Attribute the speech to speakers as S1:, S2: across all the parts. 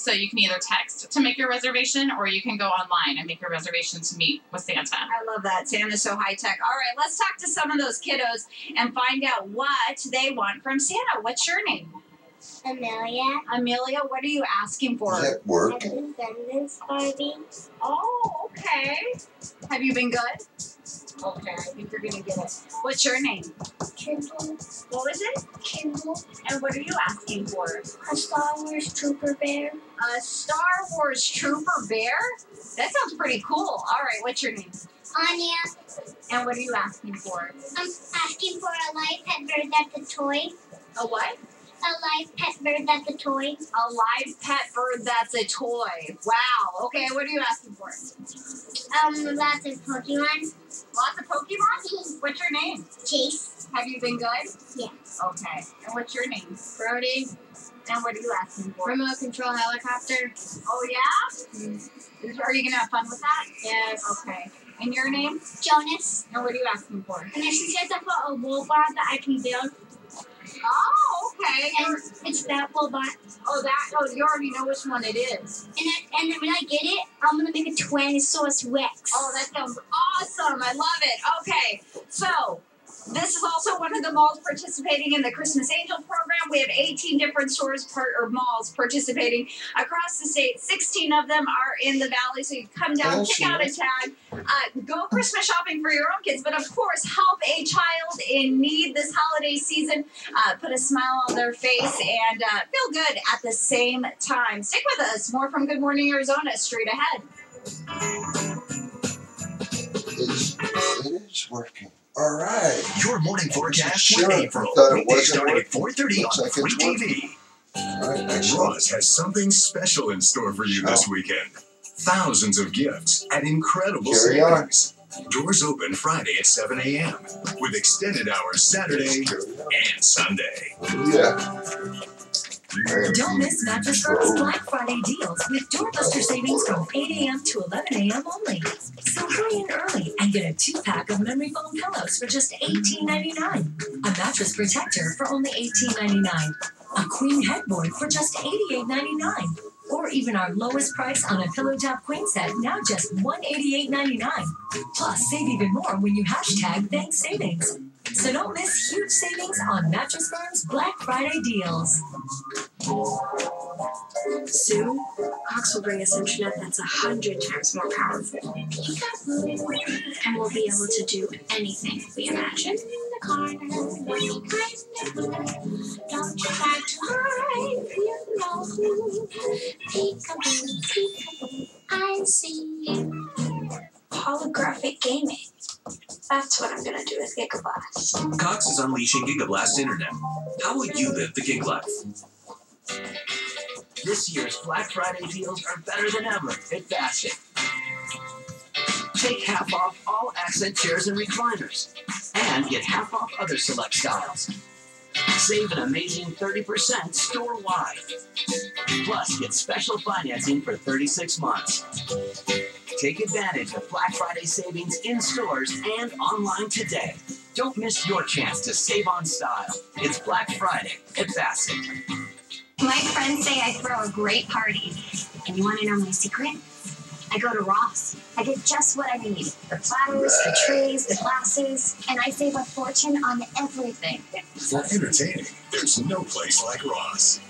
S1: So you can either text to make your reservation, or you can go online and make your reservation to meet with Santa.
S2: I love that. Santa's so high tech. All right, let's talk to some of those kiddos and find out what they want from Santa. What's your name?
S3: Amelia.
S2: Amelia, what are you asking for?
S4: Does that work?
S3: Independence Barbie.
S2: Oh, okay. Have you been good? Okay, I think you're gonna get it. What's your name?
S3: Kindle.
S2: What was it?
S3: Kindle.
S2: And what are you asking for?
S3: A Star Wars Trooper Bear.
S2: A Star Wars Trooper Bear? That sounds pretty cool. All right, what's your name?
S3: Anya.
S2: And what are you asking for?
S3: I'm asking for a live pet bird that's a toy.
S2: A what?
S3: A live pet bird that's a toy.
S2: A live pet bird that's a toy. Wow. Okay, what are you asking for?
S3: Lots of Pokemon.
S2: Lots of Pokemon? What's your name?
S3: Chase.
S2: Have you been good?
S3: Yeah.
S2: Okay. And what's your name?
S5: Brody.
S2: And what are you asking for?
S5: Remote control helicopter.
S2: Oh, yeah? Are you going to have fun with that?
S5: Yes.
S2: Okay. And your name?
S3: Jonas.
S2: And what are you asking for?
S3: And then she says I for a robot that I can build.
S2: Oh, okay.
S3: And it's that robot.
S2: Oh, you already know which one it is.
S3: And then when I get it, I'm going to make a Tyrannosaurus Rex.
S2: Oh, that sounds awesome. I love it. Okay. So, this is also one of the malls participating in the Christmas Angel program. We have 18 different stores or malls participating across the state. 16 of them are in the valley, so you come down, pick out a tag, go Christmas shopping for your own kids, but of course, help a child in need this holiday season. Put a smile on their face and feel good at the same time. Stick with us. More from Good Morning Arizona straight ahead.
S4: It is working. All right.
S6: Your morning forecast
S4: Sure.
S6: with April.
S4: I thought it
S6: Weekdays
S4: wasn't
S6: starting at
S4: working.
S6: 4:30
S4: Looks
S6: on
S4: like
S6: Free
S4: it's
S6: TV.
S4: All right, excellent.
S6: Ross has something special in store for you this weekend. Thousands of gifts at incredible
S4: Carry on.
S6: savings. Doors open Friday at 7 a.m. with extended hours Saturday and Sunday.
S4: Yeah.
S7: Don't miss Mattress Firm's Black Friday deals with doorbuster savings from 8 a.m. to 11 a.m. only. So hurry in early and get a 2-pack of memory foam pillows for just $18.99. A mattress protector for only $18.99. A queen headboard for just $88.99. Or even our lowest price on a pillow top queen set, now just $188.99. Plus, save even more when you hashtag Thanks Savings. So don't miss huge savings on Mattress Firm's Black Friday deals.
S8: Soon, Cox will bring us internet that's 100 times more powerful. And we'll be able to do anything we imagine.
S3: Don't you try to hide, you know who. Peekaboo, peekaboo, I see you.
S8: Holographic gaming. That's what I'm going to do with Gigablast.
S9: Cox is unleashing Gigablast Internet. How will you live the gig life? This year's Black Friday deals are better than ever at Bassett. Take half off all accent chairs and recliners, and get half off other select styles. Save an amazing 30% store-wide. Plus, get special financing for 36 months. Take advantage of Black Friday savings in stores and online today. Don't miss your chance to save on style. It's Black Friday at Bassett.
S10: My friends say I throw a great party. And you want to know my secret? I go to Ross. I get just what I need. The platters, the trays, the glasses, and I save a fortune on everything.
S6: For entertaining, there's no place like Ross.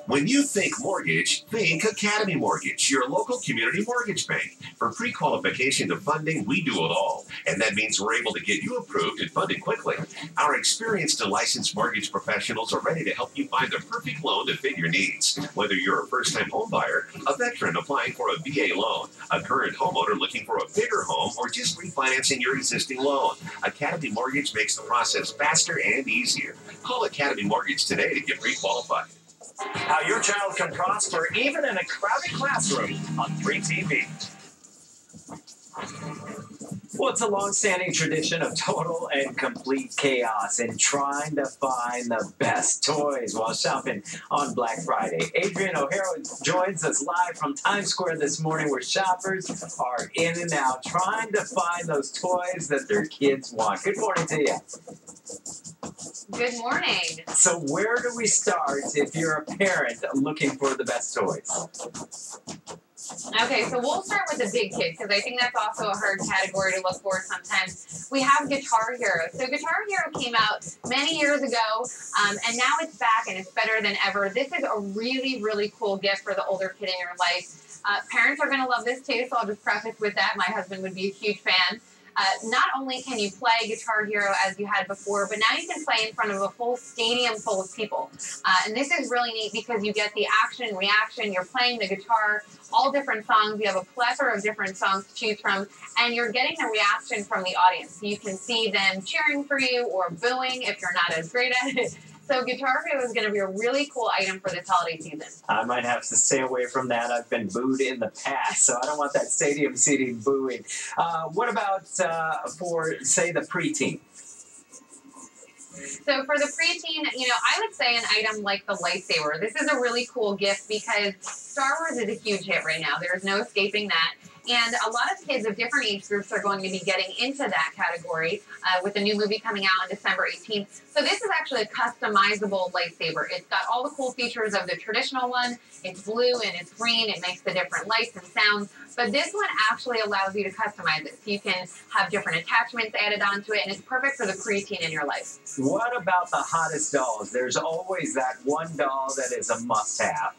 S11: When you think mortgage, think Academy Mortgage, your local community mortgage bank. For pre-qualification to funding, we do it all. And that means we're able to get you approved and funded quickly. Our experienced and licensed mortgage professionals are ready to help you find the perfect loan to fit your needs. Whether you're a first-time home buyer, a veteran applying for a VA loan, a current homeowner looking for a bigger home, or just refinancing your existing loan, Academy Mortgage makes the process faster and easier. Call Academy Mortgage today to get pre-qualified.
S12: How your child can prosper even in a crowded classroom on Free TV. Well, it's a long-standing tradition of total and complete chaos in trying to find the best toys while shopping on Black Friday. Adrian O'Hara joins us live from Times Square this morning, where shoppers are in and out trying to find those toys that their kids want. Good morning to you.
S5: Good morning.
S12: So where do we start if you're a parent looking for the best toys?
S5: Okay, so we'll start with the big kids because I think that's also a hard category to look for sometimes. We have Guitar Hero. So Guitar Hero came out many years ago, and now it's back and it's better than ever. This is a really, really cool gift for the older kid in your life. Parents are going to love this too, so I'll just preface with that. My husband would be a huge fan. Not only can you play Guitar Hero as you had before, but now you can play in front of a full stadium full of people. And this is really neat because you get the action and reaction. You're playing the guitar, all different songs. You have a plethora of different songs to choose from, and you're getting the reaction from the audience. You can see them cheering for you or booing if you're not as great at it. So Guitar Hero is going to be a really cool item for this holiday season.
S12: I might have to stay away from that. I've been booed in the past, so I don't want that stadium seating booing. What about for, say, the preteen?
S5: So for the preteen, I would say an item like the lightsaber. This is a really cool gift because Star Wars is a huge hit right now. There's no escaping that. And a lot of kids of different age groups are going to be getting into that category with the new movie coming out on December 18th. So this is actually a customizable lightsaber. It's got all the cool features of the traditional one. It's blue and it's green. It makes the different lights and sounds. But this one actually allows you to customize it. So you can have different attachments added onto it, and it's perfect for the preteen in your life.
S12: What about the hottest dolls? There's always that one doll that is a must-have.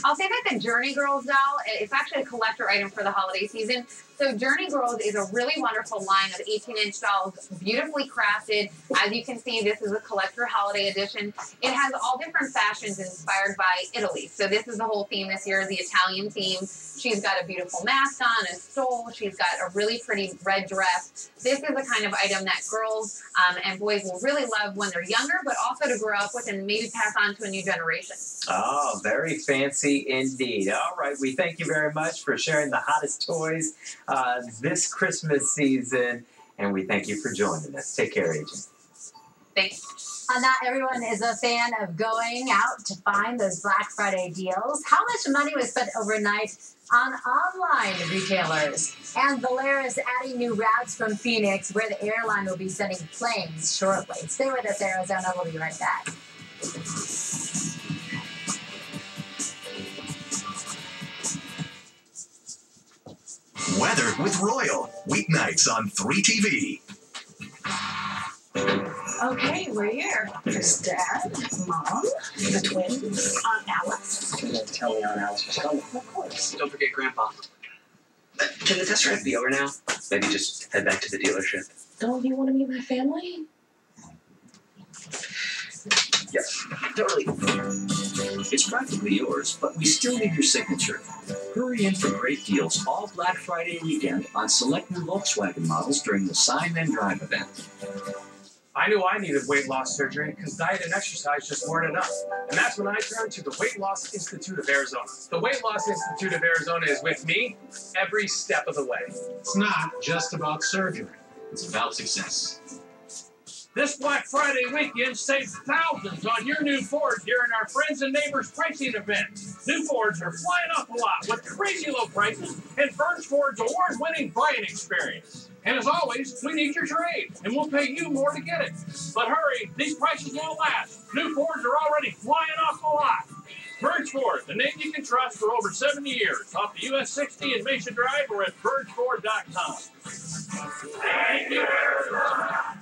S5: I'll say that the Journey Girls doll, it's actually a collector item for the holiday season. So Journey Girls is a really wonderful line of 18-inch dolls, beautifully crafted. As you can see, this is a collector holiday edition. It has all different fashions inspired by Italy. So this is the whole theme this year, the Italian theme. She's got a beautiful mask on, a stole. She's got a really pretty red dress. This is the kind of item that girls and boys will really love when they're younger, but also to grow up with and maybe pass on to a new generation.
S12: Oh, very fancy indeed. All right, we thank you very much for sharing the hottest toys this Christmas season, and we thank you for joining us. Take care, Agent.
S5: Thanks.
S13: Not everyone is a fan of going out to find those Black Friday deals. How much money was spent overnight on online retailers? And Volaris is adding new routes from Phoenix, where the airline will be sending planes shortly. Stay with us, Arizona. We'll be right back.
S6: Weather with Royal, weeknights on 3TV.
S8: Okay, we're here. There's Dad, Mom, the twins, Aunt Alice.
S9: You're going to tell me Aunt Alice was coming?
S8: Of course.
S9: Don't forget Grandpa. Can the test drive be over now? Maybe just head back to the dealership.
S8: Don't you want to meet my family?
S9: Yeah, totally. It's practically yours, but we still need your signature. Hurry in for great deals all Black Friday weekend on select new Volkswagen models during the Sign Then Drive event.
S14: I knew I needed weight loss surgery because diet and exercise just weren't enough. And that's when I turned to the Weight Loss Institute of Arizona. The Weight Loss Institute of Arizona is with me every step of the way. It's not just about surgery.
S9: It's about success.
S14: This Black Friday weekend, save thousands on your new Ford during our Friends and Neighbors pricing event. New Fords are flying off a lot with crazy low prices and Burns Ford's award-winning buying experience. And as always, we need your trade, and we'll pay you more to get it. But hurry, these prices won't last. New Fords are already flying off the lot. Burns Ford, the name you can trust for over 70 years. Off the US 60 and Mesa Drive or at burnsford.com. Thank you, Arizona.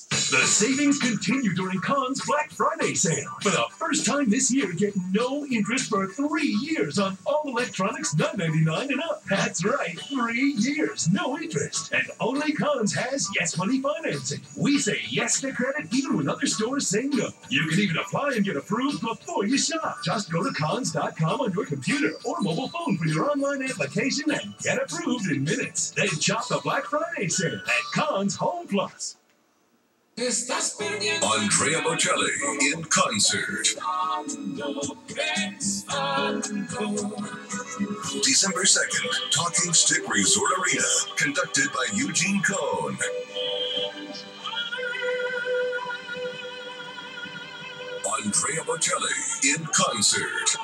S15: The savings continue during Conn's Black Friday sale. For the first time this year, get no interest for 3 years on all electronics $9.99 and up. That's right, 3 years, no interest. And only Conn's has Yes Money financing. We say yes to credit even when other stores say no. You can even apply and get approved before you shop. Just go to Cons.com on your computer or mobile phone for your online application and get approved in minutes. Then shop the Black Friday sale at Cons Home Plus.
S6: Andrea Bocelli in concert. December 2nd, Talking Stick Resort Arena, conducted by Eugene Cohn. Andrea Bocelli in concert.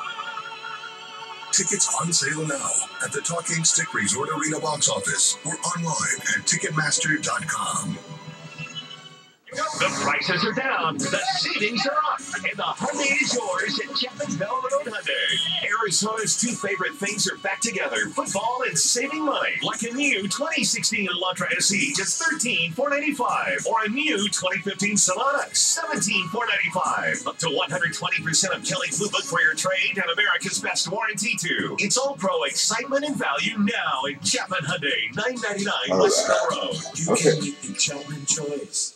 S6: Tickets on sale now at the Talking Stick Resort Arena box office or online at Ticketmaster.com. The prices are down, the savings are up, and the Hyundai is yours at Chapman Bell Road Hyundai. Arizona's two favorite things are back together, football and saving money. Like a new 2016 Elantra SE, just $13,495. Or a new 2015 Sonata, $17,495. Up to 120% of Kelley Blue Book for your trade and America's best warranty too. It's all pro excitement and value now at Chapman Hyundai, 999 West Bell Road.
S15: You can make the Chapman choice.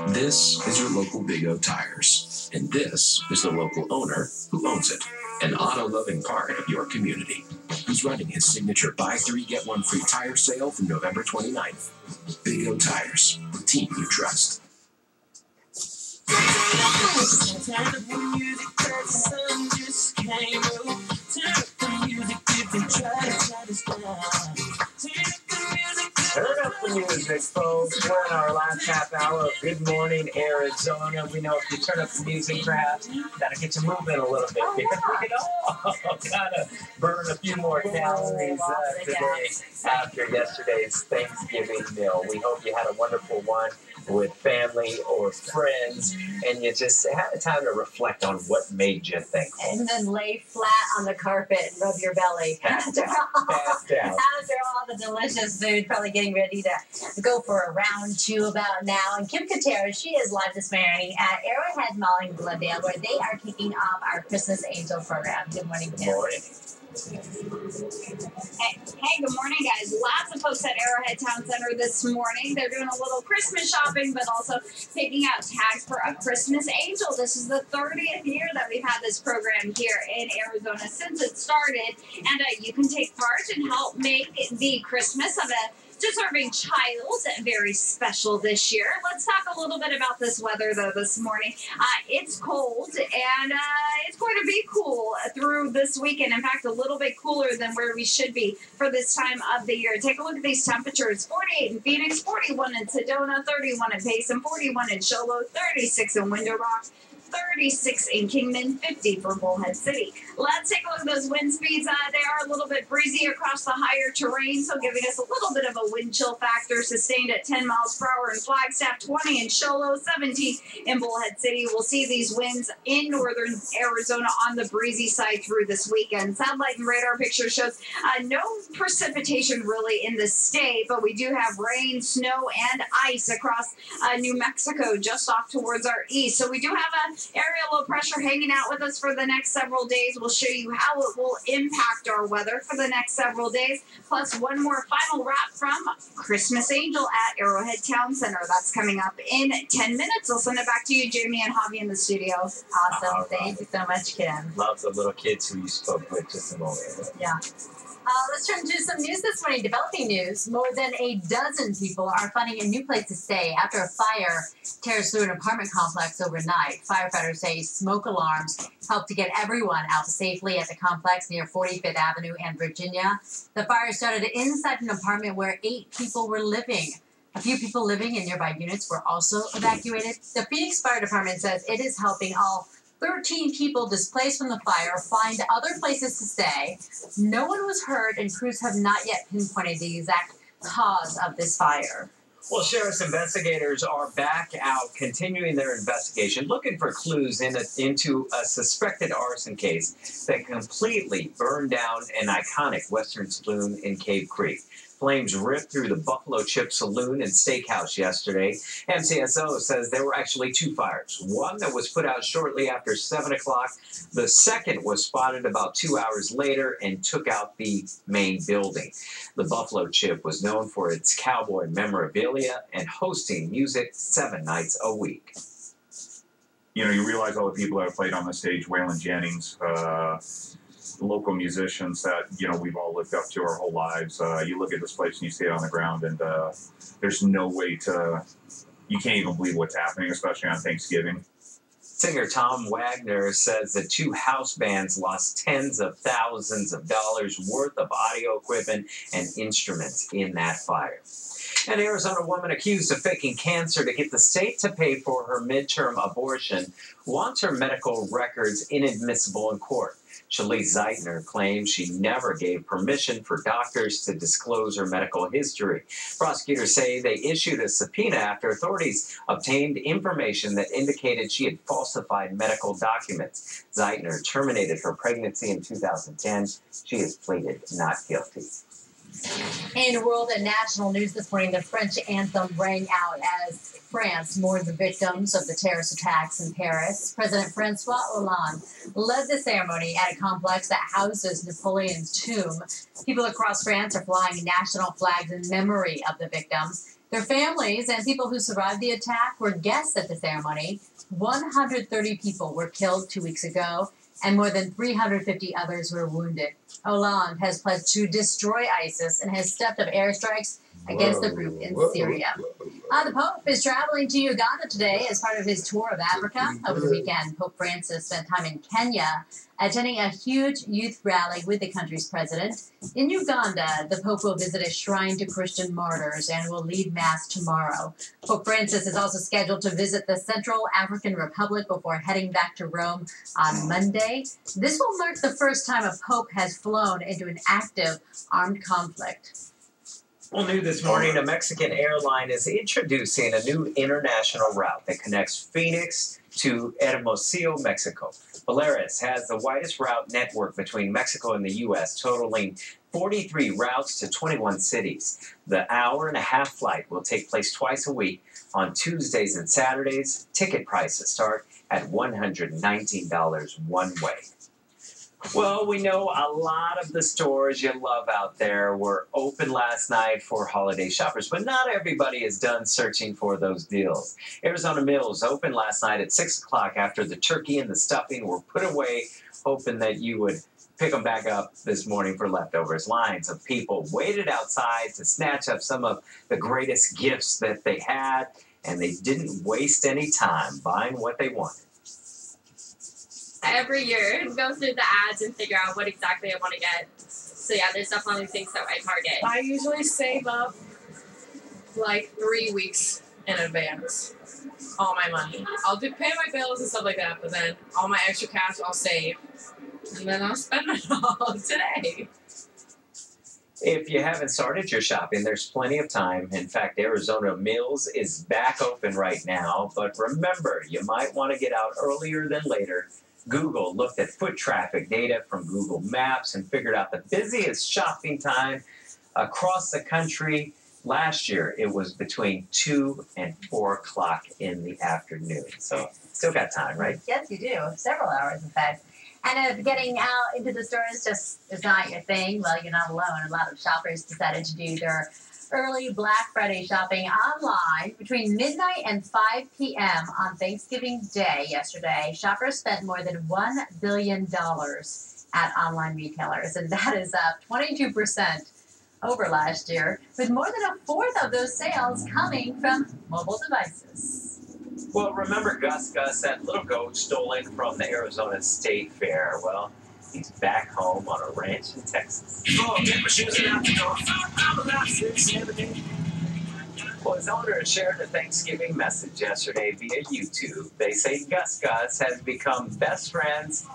S16: This is your local Big O Tires, and this is the local owner who owns it, an auto-loving part of your community, who's running his signature buy 3 get 1 free tire sale from November 29th. Big O Tires, the team you trust.
S12: Turn up the music, folks. We're in our last half hour of Good Morning Arizona. We know if you turn up the music, perhaps, that'll get you moving a little bit because we can all kind of burn a few more calories today after yesterday's Thanksgiving meal. We hope you had a wonderful one with family or friends, and you just had time to reflect on what made you thankful.
S13: And then lay flat on the carpet and rub your belly. After all the delicious food, probably getting ready to go for a round 2 about now. And Kim Katera, she is live this morning at Arrowhead Mall in Glendale, where they are kicking off our Christmas Angel program. Good morning, Kim.
S12: Good morning.
S2: Hey, good morning, guys. Lots of folks at Arrowhead Town Center this morning. They're doing a little Christmas shopping, but also picking out tags for a Christmas Angel. This is the 30th year that we've had this program here in Arizona since it started, and you can take part and help make the Christmas of a deserving child very special this year. Let's talk a little bit about this weather, though, this morning. It's cold, and it's going to be cool through this weekend. In fact, a little bit cooler than where we should be for this time of the year. Take a look at these temperatures. 48 in Phoenix, 41 in Sedona, 31 in Payson, 41 in Show Low, 36 in Window Rock, 36 in Kingman, 50 for Bullhead City. Let's take a look at those wind speeds. They are a little bit breezy across the higher terrain, so giving us a little bit of a wind chill factor, sustained at 10 miles per hour in Flagstaff, 20 in Show Low, 17 in Bullhead City. We'll see these winds in northern Arizona on the breezy side through this weekend. Satellite and radar picture shows no precipitation really in the state, but we do have rain, snow, and ice across New Mexico just off towards our east. So we do have a area low pressure hanging out with us for the next several days. We'll show you how it will impact our weather for the next several days. Plus one more final wrap from Christmas Angel at Arrowhead Town Center. That's coming up in 10 minutes. I'll send it back to you, Jamie and Javi in the studio.
S13: Awesome. Thank you so much, Kim.
S12: Love the little kids who you spoke with just a moment ago.
S13: Yeah. Let's turn to some news this morning. Developing news. More than a dozen people are finding a new place to stay after a fire tears through an apartment complex overnight. Firefighters say smoke alarms helped to get everyone out safely at the complex near 45th Avenue and Virginia. The fire started inside an apartment where 8 people were living. A few people living in nearby units were also evacuated. The Phoenix Fire Department says it is helping all 13 people displaced from the fire find other places to stay. No one was hurt, and crews have not yet pinpointed the exact cause of this fire.
S12: Well, sheriff's investigators are back out continuing their investigation, looking for clues into a suspected arson case that completely burned down an iconic Western saloon in Cave Creek. Flames ripped through the Buffalo Chip Saloon and Steakhouse yesterday. MCSO says there were actually 2 fires. One that was put out shortly after 7 o'clock. The second was spotted about 2 hours later and took out the main building. The Buffalo Chip was known for its cowboy memorabilia and hosting music 7 nights a week.
S17: You know, you realize all the people that have played on the stage, Waylon Jennings, local musicians that, you know, we've all looked up to our whole lives. You look at this place and you see it on the ground, and there's no way to, you can't even believe what's happening, especially on Thanksgiving.
S12: Singer Tom Wagner says the 2 house bands lost tens of thousands of dollars worth of audio equipment and instruments in that fire. An Arizona woman accused of faking cancer to get the state to pay for her midterm abortion wants her medical records inadmissible in court. Shalise Zeitner claims she never gave permission for doctors to disclose her medical history. Prosecutors say they issued a subpoena after authorities obtained information that indicated she had falsified medical documents. Zeitner terminated her pregnancy in 2010. She has pleaded not guilty.
S13: In world and national news this morning, the French anthem rang out as France mourned the victims of the terrorist attacks in Paris. President Francois Hollande led the ceremony at a complex that houses Napoleon's tomb. People across France are flying national flags in memory of the victims. Their families and people who survived the attack were guests at the ceremony. 130 people were killed 2 weeks ago, and more than 350 others were wounded. Hollande has pledged to destroy ISIS and has stepped up airstrikes against the group in Syria. The Pope is traveling to Uganda today as part of his tour of Africa. Over the weekend, Pope Francis spent time in Kenya, attending a huge youth rally with the country's president. In Uganda, the Pope will visit a shrine to Christian martyrs and will lead Mass tomorrow. Pope Francis is also scheduled to visit the Central African Republic before heading back to Rome on Monday. This will mark the first time a Pope has flown into an active armed conflict.
S12: Well, new this morning, a Mexican airline is introducing a new international route that connects Phoenix to Hermosillo, Mexico. Volaris has the widest route network between Mexico and the U.S., totaling 43 routes to 21 cities. The hour-and-a-half flight will take place twice a week on Tuesdays and Saturdays. Ticket prices start at $119 one way. Well, we know a lot of the stores you love out there were open last night for holiday shoppers, but not everybody is done searching for those deals. Arizona Mills opened last night at 6 o'clock after the turkey and the stuffing were put away, hoping that you would pick them back up this morning for leftovers. Lines of people waited outside to snatch up some of the greatest gifts that they had, and they didn't waste any time buying what they wanted.
S18: Every year, go through the ads and figure out what exactly I want to get. So yeah, there's definitely things that I target.
S19: I usually save up like 3 weeks in advance. All my money. I'll pay my bills and stuff like that, but then all my extra cash I'll save. And then I'll spend it all today.
S12: If you haven't started your shopping, there's plenty of time. In fact, Arizona Mills is back open right now. But remember, you might want to get out earlier than later. Google looked at foot traffic data from Google Maps and figured out the busiest shopping time across the country. Last year, it was between 2 and 4 o'clock in the afternoon. So still got time, right?
S13: Yes, you do. Several hours, in fact. And if getting out into the stores just is not your thing, well, you're not alone. A lot of shoppers decided to do their early Black Friday shopping online between midnight and 5 p.m. on Thanksgiving Day yesterday. Shoppers spent more than $1 billion at online retailers, and that is up 22% over last year, with more than a fourth of those sales coming from mobile devices.
S12: Well, remember Gus Gus, that little goat stolen from the Arizona State Fair? Well, he's back home on a ranch in Texas. Well, his owner shared a Thanksgiving message yesterday via YouTube. They say Gus Gus has become best friends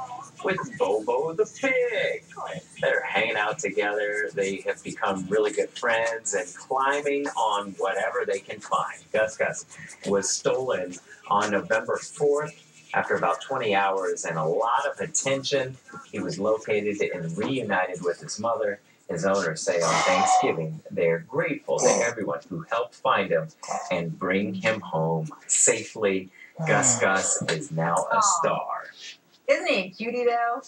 S12: with Bobo the pig. They're hanging out together. They have become really good friends and climbing on whatever they can find. Gus Gus was stolen on November 4th. After about 20 hours and a lot of attention, he was located and reunited with his mother. His owners say on Thanksgiving they're grateful to everyone who helped find him and bring him home safely. Gus Gus is now a star.
S13: Isn't he a cutie, though?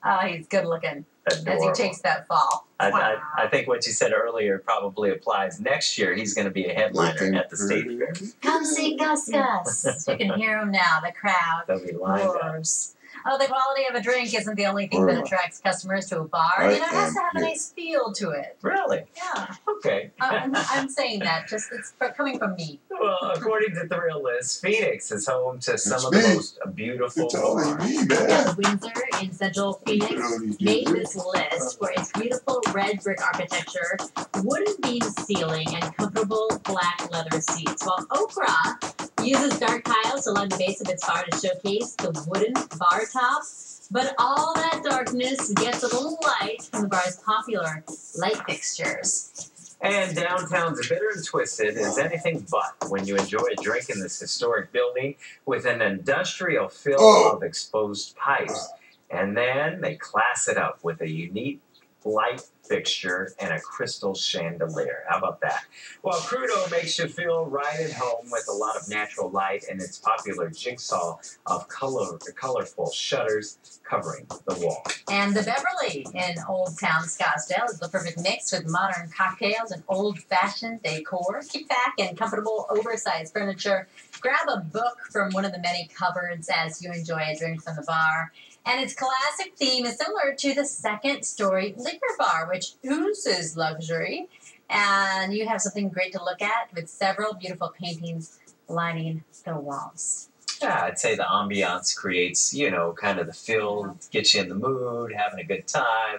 S13: Oh, he's good looking
S12: Adorable.
S13: as he takes that fall.
S12: I think what you said earlier probably applies. Next year, he's going to be a headliner at the State Fair.
S13: Come see Gus Gus. You can hear him now. The crowd
S12: They'll be lined up.
S13: roars. Oh, the quality of a drink isn't the only thing that attracts customers to a bar. You know, it has to have a nice feel to it.
S12: Really?
S13: Yeah.
S12: Okay.
S13: I'm saying that. Just it's coming from me.
S12: Well, according to Thrillist, Phoenix is home to some of the most beautiful bars.
S13: Yeah, Windsor in Central Phoenix made this list for its beautiful red brick architecture, wooden beam ceiling, and comfortable black leather seats. While Okra uses dark tiles along the base of its bar to showcase the wooden bar top. But all that darkness gets a little light from the bar's popular light fixtures.
S12: And downtown's bitter and twisted is anything but when you enjoy a drink in this historic building with an industrial fill of exposed pipes. And then they class it up with a unique light fixture and a crystal chandelier. How about that? Well, Crudo makes you feel right at home with a lot of natural light and its popular jigsaw of colorful shutters covering the wall.
S13: And the Beverly in Old Town Scottsdale is the perfect mix with modern cocktails and old-fashioned decor. Kick back and comfortable, oversized furniture. Grab a book from one of the many cupboards as you enjoy a drink from the bar. And its classic theme is similar to the second-story liquor bar, which oozes luxury. And you have something great to look at with several beautiful paintings lining the walls.
S12: Yeah, I'd say the ambiance creates, you know, kind of the feel, gets you in the mood, having a good time.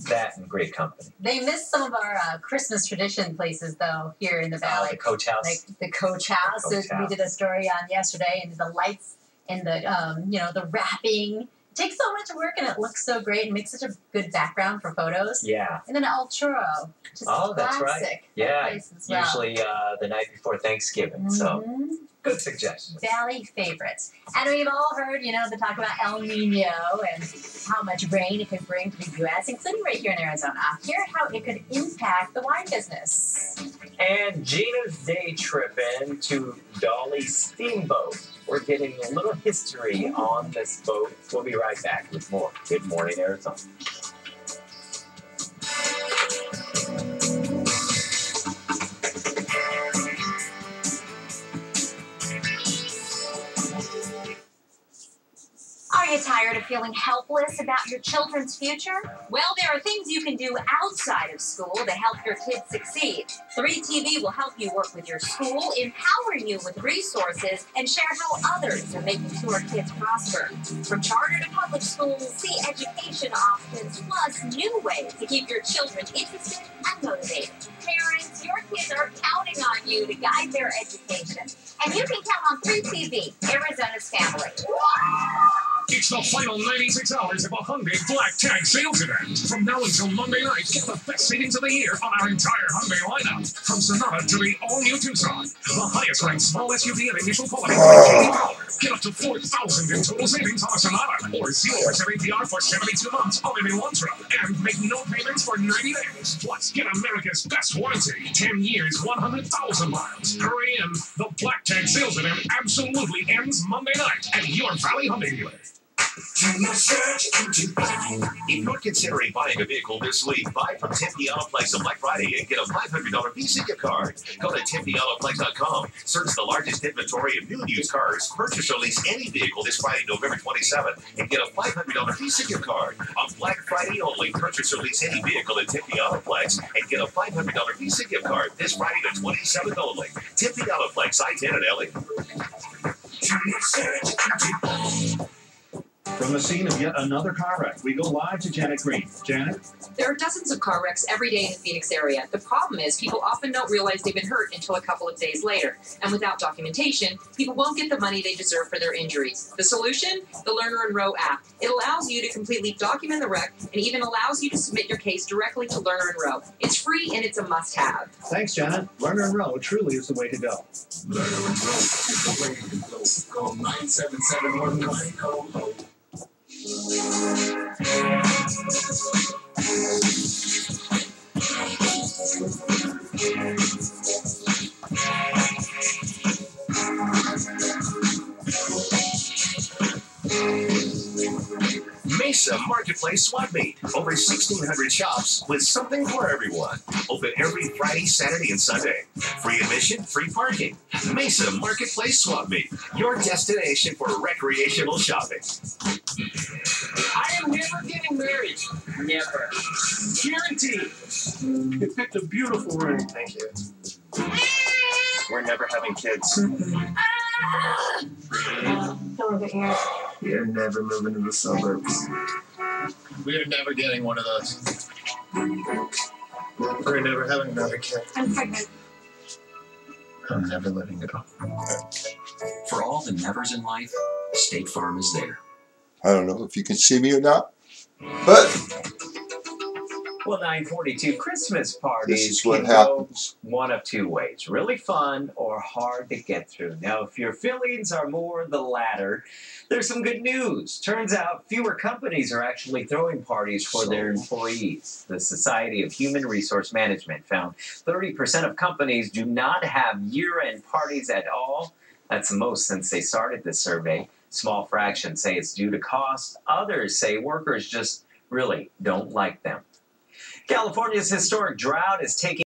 S12: That and great company.
S13: They missed some of our Christmas tradition places, though, here in the Valley.
S12: The Coach House.
S13: Like the Coach House. We did a story on yesterday, and the lights and the, the wrapping. It takes so much work, and it looks so great and makes such a good background for photos.
S12: Yeah.
S13: And then El Churro. Just
S12: that's right.
S13: classic.
S12: Yeah,
S13: Place as well.
S12: usually the night before Thanksgiving. So, good suggestion.
S13: Valley favorites. And we've all heard, the talk about El Nino and how much rain it could bring to the U.S., including right here in Arizona. Hear how it could impact the wine business.
S12: And Gina's day trip to Dolly Steamboat. We're getting a little history on this boat. We'll be right back with more Good Morning Arizona.
S20: Are you tired of feeling helpless about your children's future? Well, there are things you can do outside of school to help your kids succeed. 3TV will help you work with your school, empower you with resources, and share how others are making sure kids prosper. From charter to public schools, see education options, plus new ways to keep your children interested and motivated. Parents, your kids are counting on you to guide their education. And you can count on 3TV, Arizona's family.
S6: It's the final 96 hours of a Hyundai Black Tag sales event. From now until Monday night, get the best savings of the year on our entire Hyundai lineup. From Sonata to the all-new Tucson, the highest-ranked small SUV and initial quality by J.D. Power. Get up to $4,000 in total savings on a Sonata, or 0% APR for 72 months on an Elantra, and make no payments for 90 days. Plus, get America's best warranty, 10 years, 100,000 miles. Hurry in! The Black Tag sales event absolutely ends Monday night at your Valley Hyundai dealer.
S11: If you're considering buying a vehicle this week, buy from Tempe Autoplex on Black Friday and get a $500 Visa gift card. Go to TempeAutoplex.com, search the largest inventory of new and used cars, purchase or lease any vehicle this Friday, November 27th, and get a $500 Visa gift card. On Black Friday only, purchase or lease any vehicle at Tempe Autoplex and get a $500 Visa gift card this Friday, the 27th only. Tempe Autoplex, I-10 and LA.
S21: From the scene of yet another car wreck, we go live to Janet Green. Janet?
S22: There are dozens of car wrecks every day in the Phoenix area. The problem is people often don't realize they've been hurt until a couple of days later. And without documentation, people won't get the money they deserve for their injuries. The solution? The Lerner and Rowe app. It allows you to completely document the wreck and even allows you to submit your case directly to Lerner and Rowe. It's free and it's a must-have.
S21: Thanks, Janet. Lerner and Rowe truly is the way to go.
S23: Lerner and Rowe is the way to go. Call 977-1900.
S11: Mesa Marketplace Swap Meet. Over 1,600 shops with something for everyone. Open every Friday, Saturday, and Sunday. Free admission, free parking. Mesa Marketplace Swap Meet. Your destination for recreational shopping.
S14: I am never getting married. Never. Guaranteed.
S21: You picked a beautiful ring. Thank you.
S24: We're never having kids.
S13: Don't get here.
S24: We're never moving to the suburbs.
S23: We're never getting one of those. We're never having another kid.
S13: I'm pregnant.
S24: I'm never letting it go.
S16: For all the nevers in life, State Farm is there.
S1: I don't know if you can see me or not, but
S12: Well, 942 Christmas parties
S1: this is what
S12: can
S1: happens.
S12: go one of two ways. Really fun or hard to get through. Now, if your feelings are more the latter, there's some good news. Turns out fewer companies are actually throwing parties for their employees. The Society of Human Resource Management found 30% of companies do not have year-end parties at all. That's the most since they started this survey. Small fractions say it's due to cost. Others say workers just really don't like them. California's historic drought is taking